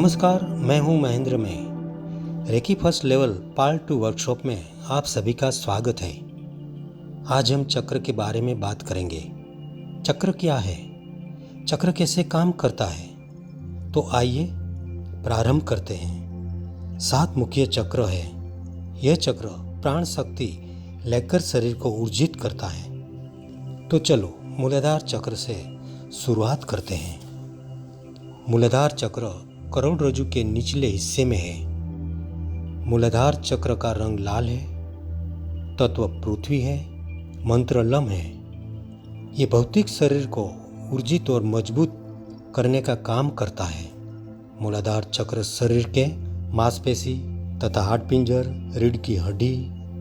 नमस्कार, मैं हूं महेंद्र में। Reiki first level part 2 workshop में आप सभी का स्वागत है। आज हम चक्र के बारे में बात करेंगे। चक्र क्या है, चक्र कैसे काम करता है, तो आइए प्रारंभ करते हैं। 7 मुख्य चक्र है। यह चक्र प्राण शक्ति लेकर शरीर को ऊर्जित करता है। तो चलो मूलाधार चक्र से शुरुआत करते हैं। मूलाधार चक्र करोड़रज्जु के निचले हिस्से में है। मूलाधार चक्र का रंग लाल है। तत्व पृथ्वी है। मंत्र लम है। ये भौतिक शरीर को ऊर्जित और मजबूत करने का काम करता है। मूलाधार चक्र शरीर के मांसपेशी तथा हाड़ पिंजर, रीढ़ की हड्डी,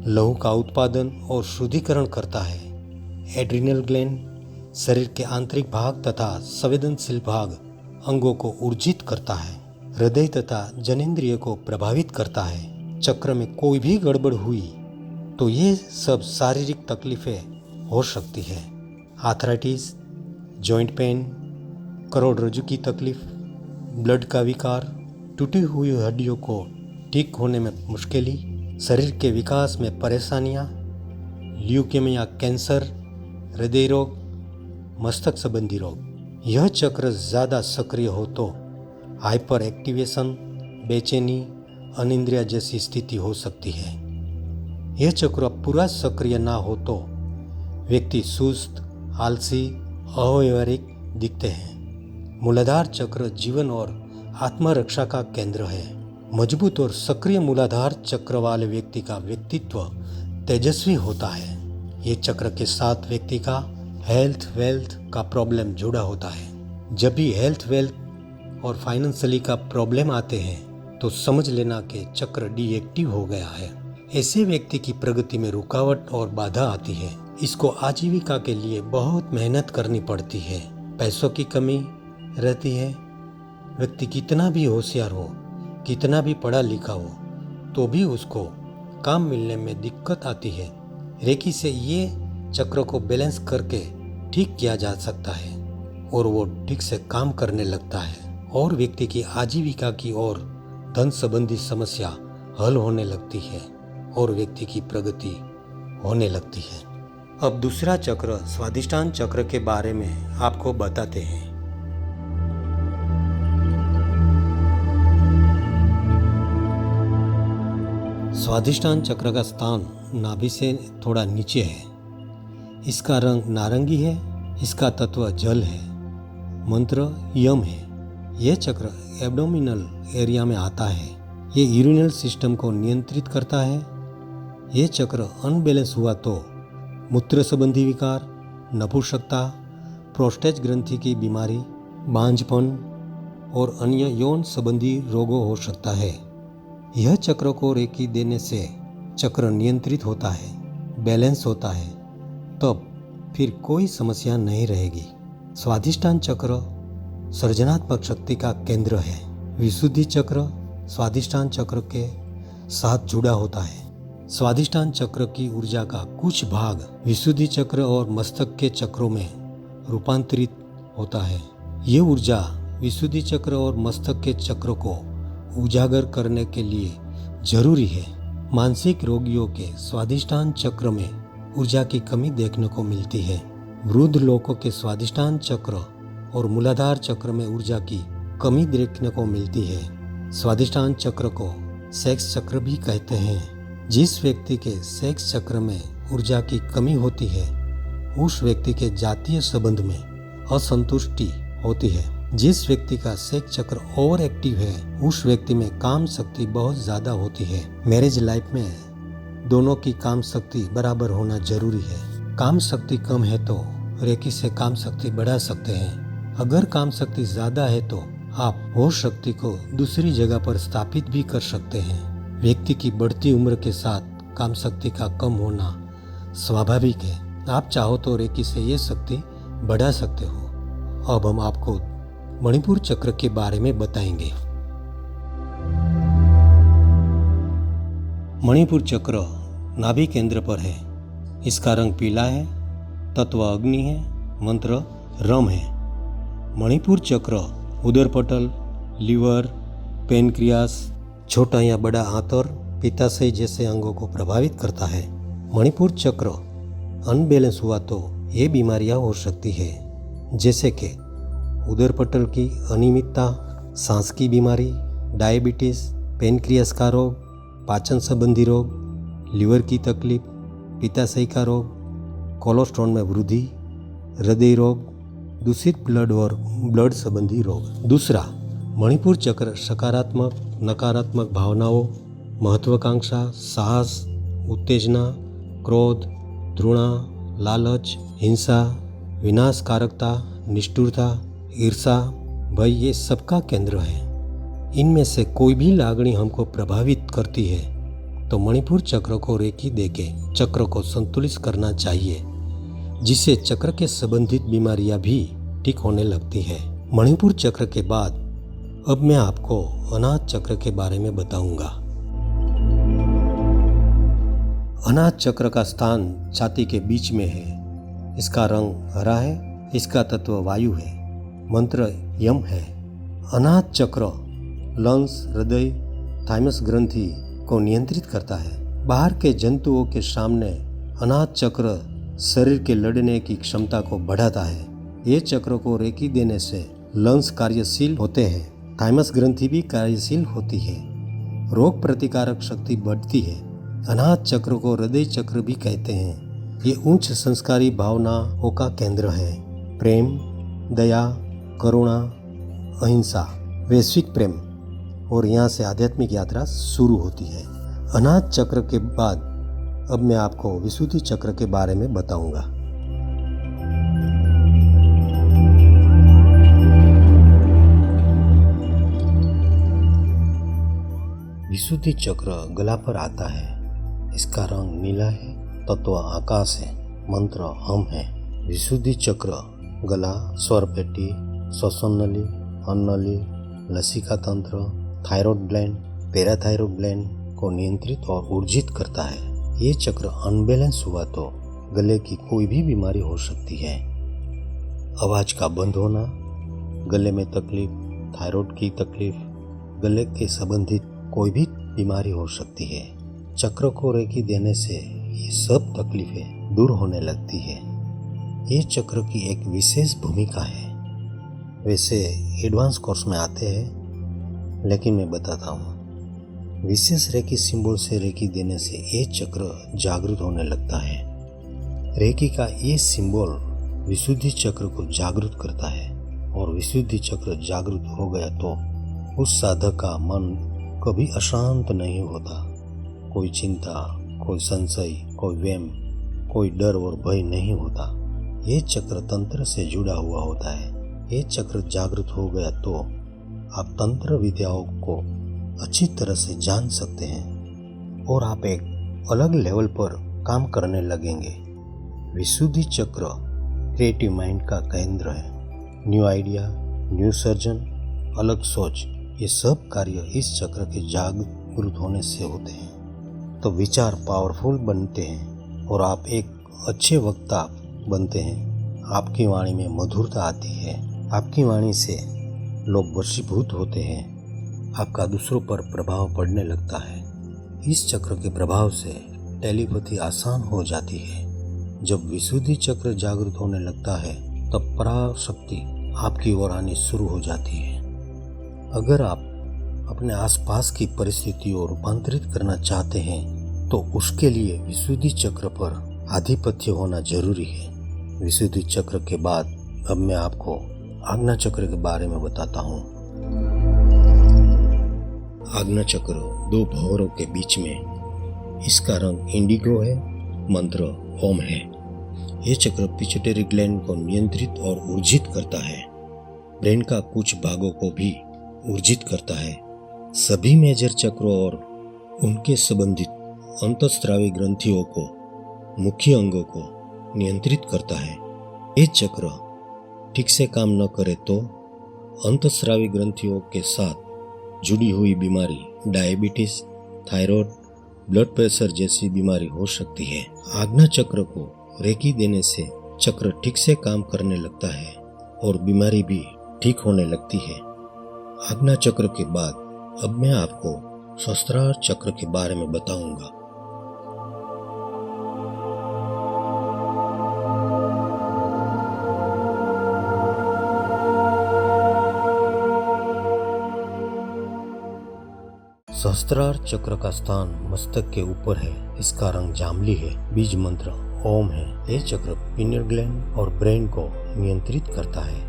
लहू का उत्पादन और शुद्धिकरण करता है। एड्रिनल ग्लैंड शरीर के आंतरिक भाग तथा संवेदनशील भाग अंगों को ऊर्जित करता है। हृदय तथा जनेंद्रिय को प्रभावित करता है। चक्र में कोई भी गड़बड़ हुई तो ये सब शारीरिक तकलीफें हो सकती है। आर्थराइटिस, जॉइंट पेन, करोड़रज्जु की तकलीफ, ब्लड का विकार, टूटी हुई हड्डियों को ठीक होने में मुश्किली, शरीर के विकास में परेशानियां, ल्यूकेमिया, कैंसर, हृदय रोग, मस्तक संबंधी रोग। यह चक्र ज़्यादा सक्रिय हो तो हाइपर एक्टिवेशन, बेचैनी, अनिद्रा जैसी स्थिति हो सकती है। यह चक्र पूरा सक्रिय ना हो तो व्यक्ति सुस्त, आलसी, अव्यवहारिक दिखते हैं। मूलाधार चक्र जीवन और आत्मरक्षा का केंद्र है। मजबूत और सक्रिय मूलाधार चक्र वाले व्यक्ति का व्यक्तित्व तेजस्वी होता है। ये चक्र के साथ व्यक्ति का हेल्थ वेल्थ का प्रॉब्लम जुड़ा होता है। जब भी हेल्थ वेल्थ और फाइनेंशियली का प्रॉब्लम आते हैं तो समझ लेना कि चक्र डीएक्टिव हो गया है। ऐसे व्यक्ति की प्रगति में रुकावट और बाधा आती है। इसको आजीविका के लिए बहुत मेहनत करनी पड़ती है। पैसों की कमी रहती है। व्यक्ति कितना भी होशियार हो, कितना भी पढ़ा लिखा हो, तो भी उसको काम मिलने में दिक्कत आती है। रेकी से ये चक्र को बैलेंस करके ठीक किया जा सकता है और वो ठीक से काम करने लगता है और व्यक्ति की आजीविका की और धन संबंधी समस्या हल होने लगती है और व्यक्ति की प्रगति होने लगती है। अब दूसरा चक्र स्वादिष्टान चक्र के बारे में आपको बताते हैं। स्वादिष्टान चक्र का स्थान नाभि से थोड़ा नीचे है। इसका रंग नारंगी है। इसका तत्व जल है। मंत्र यम है। यह चक्र एब्डोमिनल एरिया में आता है। ये यूरिनल सिस्टम को नियंत्रित करता है। यह चक्र अनबैलेंस हुआ तो मूत्र संबंधी विकार, नपुंसकता, प्रोस्टेट ग्रंथि की बीमारी, बांझपन और अन्य यौन संबंधी रोगों हो सकता है। यह चक्र को रेकी देने से चक्र नियंत्रित होता है, बैलेंस होता है, तब फिर कोई समस्या नहीं रहेगी। स्वादिष्टान चक्र सृजनात्मक शक्ति का केंद्र है। विशुद्धि चक्र स्वादिष्टान चक्र के साथ जुड़ा होता है। स्वादिष्टान चक्र की ऊर्जा का कुछ भाग विशुद्धि चक्र और मस्तक के चक्रों में रूपांतरित होता है। ये ऊर्जा विशुद्धि चक्र और मस्तक के चक्र को उजागर करने के लिए जरूरी है। मानसिक रोगियों के स्वादिष्टान चक्र में ऊर्जा की कमी देखने को मिलती है। वृद्ध लोगों के स्वादिष्टान चक्र और मूलाधार चक्र में ऊर्जा की कमी देखने को मिलती है। स्वादिष्टान चक्र को सेक्स चक्र भी कहते हैं। जिस व्यक्ति के सेक्स चक्र में ऊर्जा की कमी होती है उस व्यक्ति के जातीय संबंध में असंतुष्टि होती है। जिस व्यक्ति का सेक्स चक्र ओवर एक्टिव है उस व्यक्ति में काम शक्ति बहुत ज्यादा होती है। मैरिज लाइफ में दोनों की काम शक्ति बराबर होना जरूरी है। काम शक्ति कम है तो रेकी से काम शक्ति बढ़ा सकते हैं। अगर काम शक्ति ज्यादा है तो आप वो शक्ति को दूसरी जगह पर स्थापित भी कर सकते हैं। व्यक्ति की बढ़ती उम्र के साथ काम शक्ति का कम होना स्वाभाविक है। आप चाहो तो रेकी से ये शक्ति बढ़ा सकते हो। अब हम आपको मणिपुर चक्र के बारे में बताएंगे। मणिपुर चक्र नाभि केंद्र पर है। इसका रंग पीला है। तत्व अग्नि है। मंत्र रम है। मणिपुर चक्र उदर पटल, लीवर, पेनक्रियास, छोटा या बड़ा आंतर, पित्ताशय जैसे अंगों को प्रभावित करता है। मणिपुर चक्र अनबैलेंस हुआ तो ये बीमारियां हो सकती है, जैसे कि उदर पटल की अनियमितता, सांस की बीमारी, डायबिटीज, पेनक्रियास का रोग, पाचन संबंधी रोग, लीवर की तकलीफ, पित्ताशय का रोग, कोलेस्ट्रॉल में वृद्धि, हृदय रोग, दूषित ब्लड और ब्लड संबंधी रोग। दूसरा, मणिपुर चक्र सकारात्मक नकारात्मक भावनाओं, महत्वाकांक्षा, साहस, उत्तेजना, क्रोध, घृणा, लालच, हिंसा, विनाशकारकता, निष्ठुरता, ईर्षा, भय, ये सबका केंद्र है। इनमें से कोई भी लागणी हमको प्रभावित करती है तो मणिपुर चक्र को रेकी देके चक्र को संतुलित करना चाहिए, जिससे चक्र के संबंधित बीमारियां भी ठीक होने लगती है। मणिपुर चक्र के बाद अब मैं आपको अनाहत चक्र के बारे में बताऊंगा। अनाहत चक्र का स्थान छाती के बीच में है। इसका रंग हरा है। इसका तत्व वायु है। मंत्र यम है। अनाहत चक्र लंग्स, हृदय, थाइमस ग्रंथि को नियंत्रित करता है। बाहर के जंतुओं के सामने अनाहत चक्र शरीर के लड़ने की क्षमता को बढ़ाता है। ये चक्र को रेकी देने से लंग्स कार्यशील होते हैं, थाइमस ग्रंथि भी कार्यशील होती है, रोग प्रतिकारक शक्ति बढ़ती है। अनाहत चक्र को हृदय चक्र भी कहते हैं। ये उच्च संस्कारी भावनाओं का केंद्र है। प्रेम, दया, करुणा, अहिंसा, वैश्विक प्रेम, और यहाँ से आध्यात्मिक यात्रा शुरू होती है। अनाहत चक्र के बाद अब मैं आपको विशुद्धि चक्र के बारे में बताऊंगा। विशुद्धि चक्र गला पर आता है। इसका रंग नीला है। तत्व आकाश है। मंत्र हम है। विशुद्धि चक्र गला, स्वर पेटी, श्वसन नली, अन्ननली, लसिका तंत्र, थायराइड ग्लैंड, पैराथायरॉइड ग्लैंड को नियंत्रित और ऊर्जित करता है। ये चक्र अनबैलेंस हुआ तो गले की कोई भी बीमारी हो सकती है। आवाज का बंद होना, गले में तकलीफ, थायराइड की तकलीफ, गले के संबंधित कोई भी बीमारी हो सकती है। चक्र को रेकी देने से ये सब तकलीफें दूर होने लगती है। ये चक्र की एक विशेष भूमिका है। वैसे एडवांस कोर्स में आते हैं, लेकिन मैं बताता हूँ। विशेष रेकी सिंबल से रेकी देने से ये चक्र जागृत होने लगता है। रेकी का ये सिंबल विशुद्धि चक्र को जागृत करता है, और विशुद्धि चक्र जागृत हो गया तो उस साधक का मन कभी अशांत नहीं होता। कोई चिंता, कोई संशय, कोई वहम, कोई डर और भय नहीं होता। ये चक्र तंत्र से जुड़ा हुआ होता है। ये चक्र जागृत हो गया तो आप तंत्र विद्याओं को अच्छी तरह से जान सकते हैं और आप एक अलग लेवल पर काम करने लगेंगे। विशुद्धि चक्र क्रिएटिव माइंड का केंद्र है। न्यू आइडिया, न्यू सर्जन, अलग सोच, ये सब कार्य इस चक्र के जागृत होने से होते हैं। तो विचार पावरफुल बनते हैं और आप एक अच्छे वक्ता बनते हैं। आपकी वाणी में मधुरता आती है। आपकी वाणी से लोग वशीभूत होते हैं। आपका दूसरों पर प्रभाव पड़ने लगता है। इस चक्र के प्रभाव से टेलीपैथी आसान हो जाती है। जब विशुद्धि चक्र जागृत होने लगता है तब पराशक्ति आपकी ओर आनी शुरू हो जाती है। अगर आप अपने आसपास की परिस्थितियों को रूपांतरित करना चाहते हैं तो उसके लिए विशुद्धि चक्र पर आधिपत्य होना जरूरी है। विशुद्धि चक्र के बाद अब मैं आपको आज्ञा चक्र के बारे में बताता हूँ। आज्ञा चक्र दो भंवरों के बीच में। इसका रंग इंडिगो है। मंत्र ओम है। ये चक्र पिट्यूटरी ग्लैंड को नियंत्रित और ऊर्जित करता है। ब्रेन का कुछ भागों को भी ऊर्जित करता है। सभी मेजर चक्रों और उनके संबंधित अंतःस्रावी ग्रंथियों को, मुख्य अंगों को नियंत्रित करता है। ये चक्र ठीक से काम न करे तो अंतःस्रावी ग्रंथियों के साथ जुड़ी हुई बीमारी, डायबिटीज, थायराइड, ब्लड प्रेशर जैसी बीमारी हो सकती है। आज्ञा चक्र को रेकी देने से चक्र ठीक से काम करने लगता है और बीमारी भी ठीक होने लगती है। आज्ञा चक्र के बाद अब मैं आपको सहस्त्रार चक्र के बारे में बताऊंगा। सहस्त्रार चक्र का स्थान मस्तक के ऊपर है। इसका रंग जामली है। बीज मंत्र ओम है। यह चक्र पिनियल ग्लैंड और ब्रेन को नियंत्रित करता है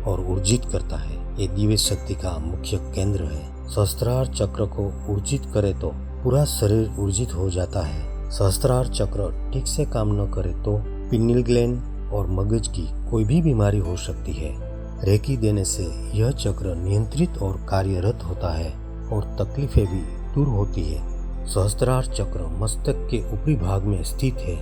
और ऊर्जित करता है। ये दिव्य शक्ति का मुख्य केंद्र है। सहस्त्रार चक्र को ऊर्जित करे तो पूरा शरीर ऊर्जित हो जाता है। सहस्त्रार चक्र ठीक से काम न करे तो पिनियल ग्लैंड और मगज की कोई भी बीमारी हो सकती है। रेकी देने से यह चक्र नियंत्रित और कार्यरत होता है और तकलीफें भी दूर होती है। सहस्त्रार चक्र मस्तक के ऊपरी भाग में स्थित है।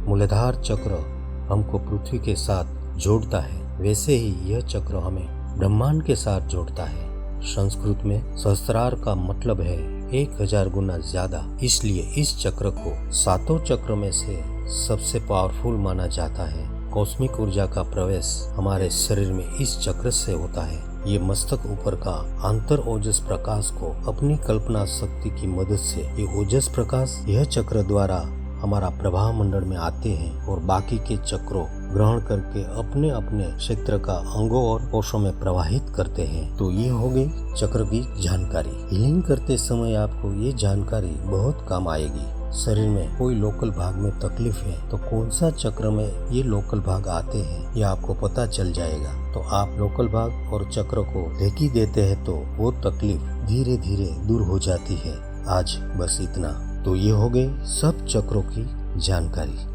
मूलाधार चक्र हमको पृथ्वी के साथ जोड़ता है, वैसे ही यह चक्र हमें ब्रह्मांड के साथ जोड़ता है। संस्कृत में सहस्त्रार का मतलब है 1000 गुना ज्यादा, इसलिए इस चक्र को 7 चक्र में से सबसे पावरफुल माना जाता है। कॉस्मिक ऊर्जा का प्रवेश हमारे शरीर में इस चक्र से होता है। ये मस्तक ऊपर का अंतर ओजस प्रकाश को अपनी कल्पना शक्ति की मदद से ये ओजस प्रकाश यह चक्र द्वारा हमारा प्रभाव मंडल में आते हैं और बाकी के चक्रों ग्रहण करके अपने अपने क्षेत्र का अंगों और कोशों में प्रवाहित करते हैं। तो ये हो गई चक्र की जानकारी। हीलिंग करते समय आपको ये जानकारी बहुत काम आएगी। शरीर में कोई लोकल भाग में तकलीफ है तो कौन सा चक्र में ये लोकल भाग आते हैं, ये आपको पता चल जाएगा। तो आप लोकल भाग और चक्र को रेकी देते हैं तो वो तकलीफ धीरे धीरे दूर हो जाती है। आज बस इतना। तो ये हो गई सब चक्रों की जानकारी।